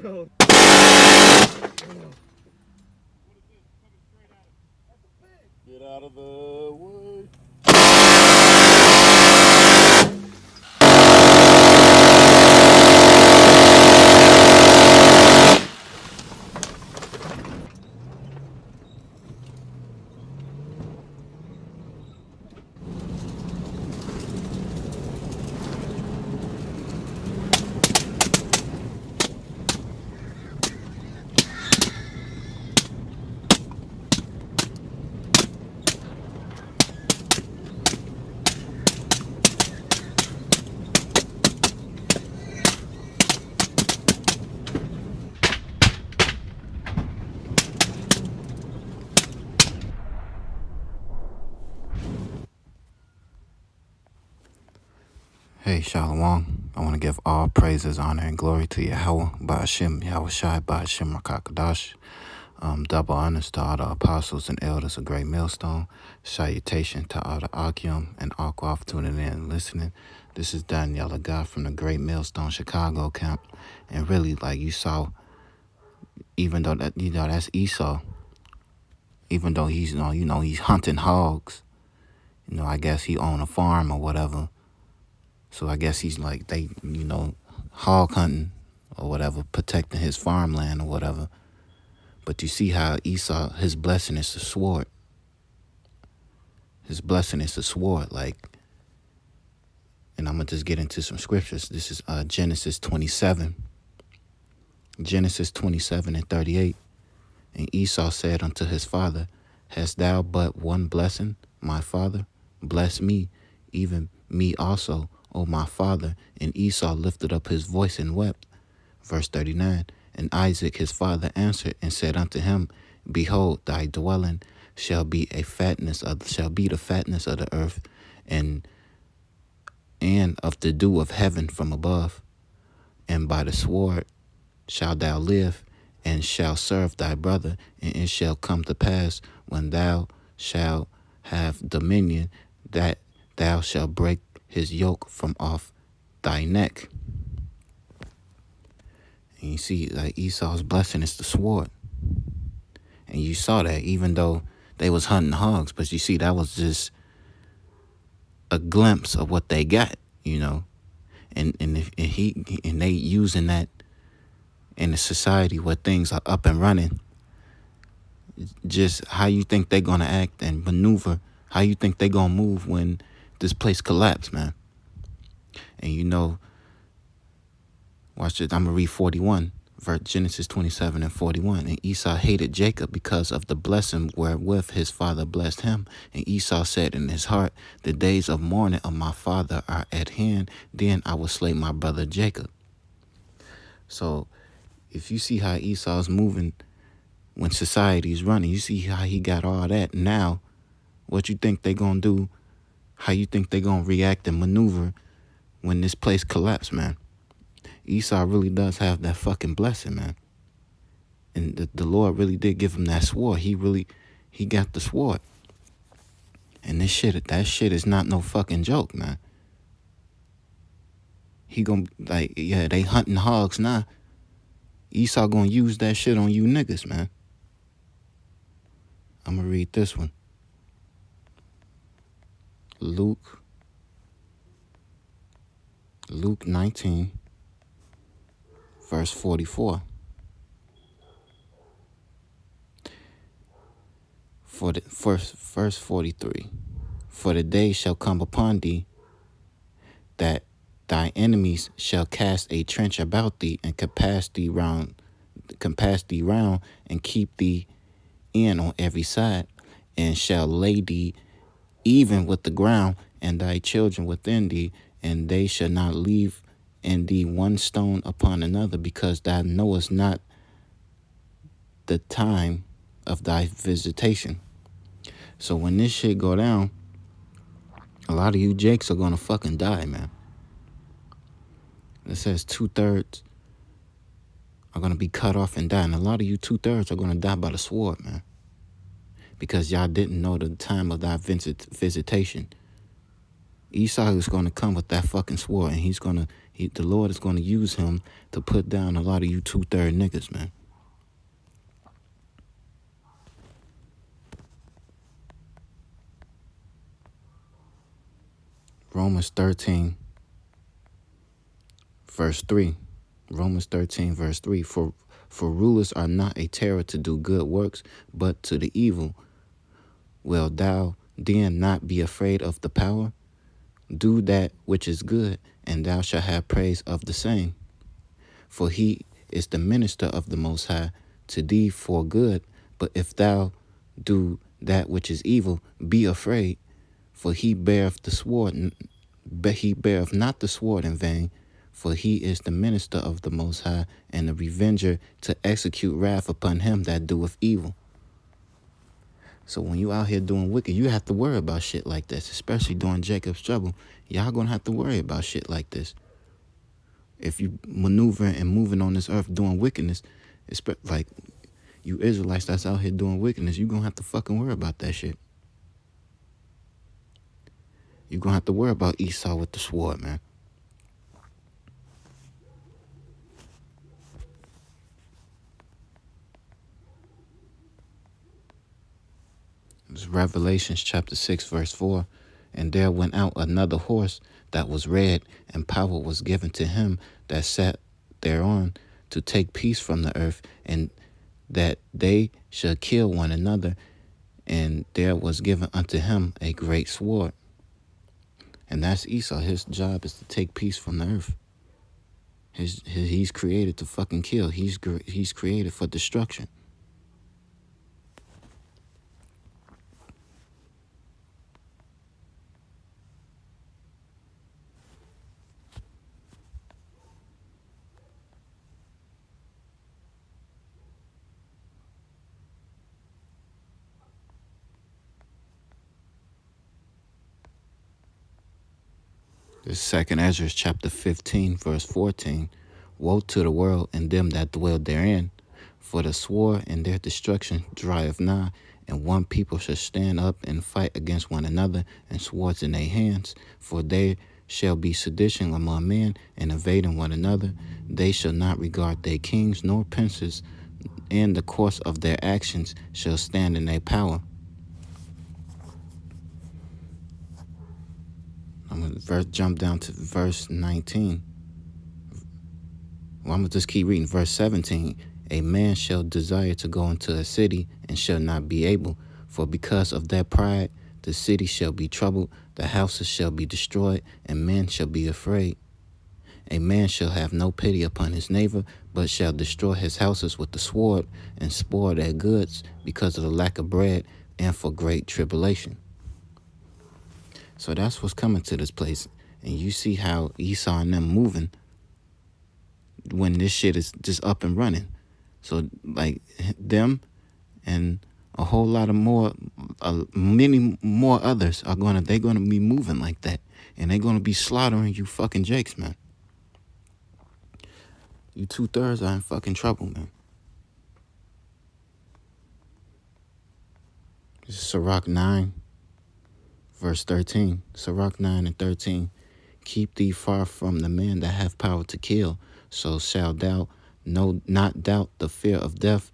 Get out of the way. Hey, Shalom. I want to give all praises, honor, and glory to Yahweh, Ba'ashem, Yahushai, Ba'ashem, Rakakadash. Double honors to all the apostles and elders of Great Millstone. Salutation to all the Akim and Akwath tuning in and listening. This is Daniela God from the Great Millstone Chicago camp. And really, like you saw, even though that that's Esau, even though he's he's hunting hogs, I guess he own a farm or whatever. So I guess he's like hog hunting or whatever, protecting his farmland or whatever. But you see how Esau, his blessing is the sword. His blessing is the sword, and I'm going to just get into some scriptures. This is Genesis 27. Genesis 27 and 38. And Esau said unto his father, Hast thou but one blessing, my father? Bless me, even me also, O my father. And Esau lifted up his voice and wept. Verse 39. And Isaac his father answered and said unto him, Behold, thy dwelling shall be the fatness of the earth, and of the dew of heaven from above. And by the sword shalt thou live, and shalt serve thy brother. And it shall come to pass, when thou shalt have dominion, that thou shalt break his yoke from off thy neck. And you see, like, Esau's blessing is the sword. And you saw that even though they was hunting hogs, but you see, that was just a glimpse of what they got, And they using that in a society where things are up and running. Just how you think they're gonna act and maneuver, how you think they're gonna move when this place collapse, man. And watch it. I'm gonna read 41, Genesis 27 and 41. And Esau hated Jacob because of the blessing wherewith his father blessed him. And Esau said in his heart, The days of mourning of my father are at hand. Then I will slay my brother Jacob. So if you see how Esau's moving when society's running, you see how he got all that. Now, what you think they gonna do? How you think they gonna react and maneuver when this place collapse, man? Esau really does have that fucking blessing, man. And the Lord really did give him that sword. He got the sword. And that shit is not no fucking joke, man. He gonna, they hunting hogs now. Esau gonna use that shit on you niggas, man. I'm gonna read this one. Luke 19, verse 44. For the first verse 43. For the day shall come upon thee that thy enemies shall cast a trench about thee and compass thee round and keep thee in on every side, and shall lay thee even with the ground, and thy children within thee, and they shall not leave in thee one stone upon another, because thou knowest not the time of thy visitation. So when this shit go down, a lot of you jakes are gonna fucking die, man. It says 2/3 are gonna be cut off and die, and a lot of you 2/3 are gonna die by the sword, man. Because y'all didn't know the time of thy visitation. Esau is going to come with that fucking sword, and the Lord is going to use him to put down a lot of you 2/3 niggas, man. Romans 13, verse 3. Romans 13, verse 3. For rulers are not a terror to do good works, but to the evil. Will thou then not be afraid of the power? Do that which is good, and thou shalt have praise of the same. For he is the minister of the Most High to thee for good. But if thou do that which is evil, be afraid. For he beareth the sword, but he beareth not the sword in vain. For he is the minister of the Most High, and the revenger to execute wrath upon him that doeth evil. So when you out here doing wicked, you have to worry about shit like this, especially during Jacob's trouble. Y'all gonna have to worry about shit like this. If you maneuvering and moving on this earth doing wickedness, like you Israelites that's out here doing wickedness, you gonna have to fucking worry about that shit. You gonna have to worry about Esau with the sword, man. It's Revelations chapter 6, verse 4. And there went out another horse that was red, and power was given to him that sat thereon to take peace from the earth, and that they should kill one another. And there was given unto him a great sword. And that's Esau. His job is to take peace from the earth. He's created to fucking kill. He's created for destruction. This is 2 Ezra chapter 15, verse 14. Woe to the world and them that dwell therein, for the sword and their destruction draweth nigh, and one people shall stand up and fight against one another, and swords in their hands. For there shall be sedition among men, and invading one another. They shall not regard their kings nor princes, and the course of their actions shall stand in their power. I'm going to jump down to verse 19. Well, I'm going to just keep reading. Verse 17. A man shall desire to go into a city and shall not be able. For because of their pride, the city shall be troubled, the houses shall be destroyed, and men shall be afraid. A man shall have no pity upon his neighbor, but shall destroy his houses with the sword and spoil their goods because of the lack of bread and for great tribulation. So that's what's coming to this place. And you see how Esau and them moving when this shit is just up and running. So like them and a whole lot of many more others they're gonna be moving like that. And they're gonna be slaughtering you fucking Jakes, man. You 2/3 are in fucking trouble, man. This is Sirach 9. Verse 13, Sirach 9 and 13. Keep thee far from the man that hath power to kill, so shalt thou not doubt the fear of death.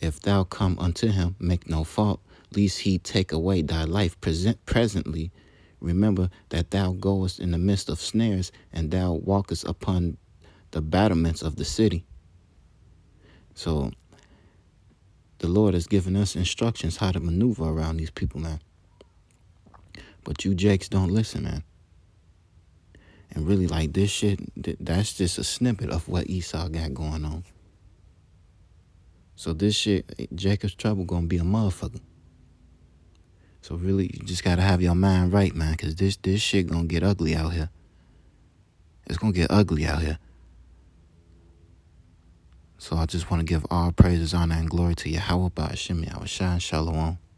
If thou come unto him, make no fault, lest he take away thy life presently. Remember that thou goest in the midst of snares, and thou walkest upon the battlements of the city. So the Lord has given us instructions how to maneuver around these people, man. But you Jakes don't listen, man. And really, like, this shit, that's just a snippet of what Esau got going on. So this shit, Jacob's trouble gonna be a motherfucker. So really, you just gotta have your mind right, man, because this shit gonna get ugly out here. It's gonna get ugly out here. So I just want to give all praises, honor, and glory to Yahweh Ba'ashim Yahushua Shalom.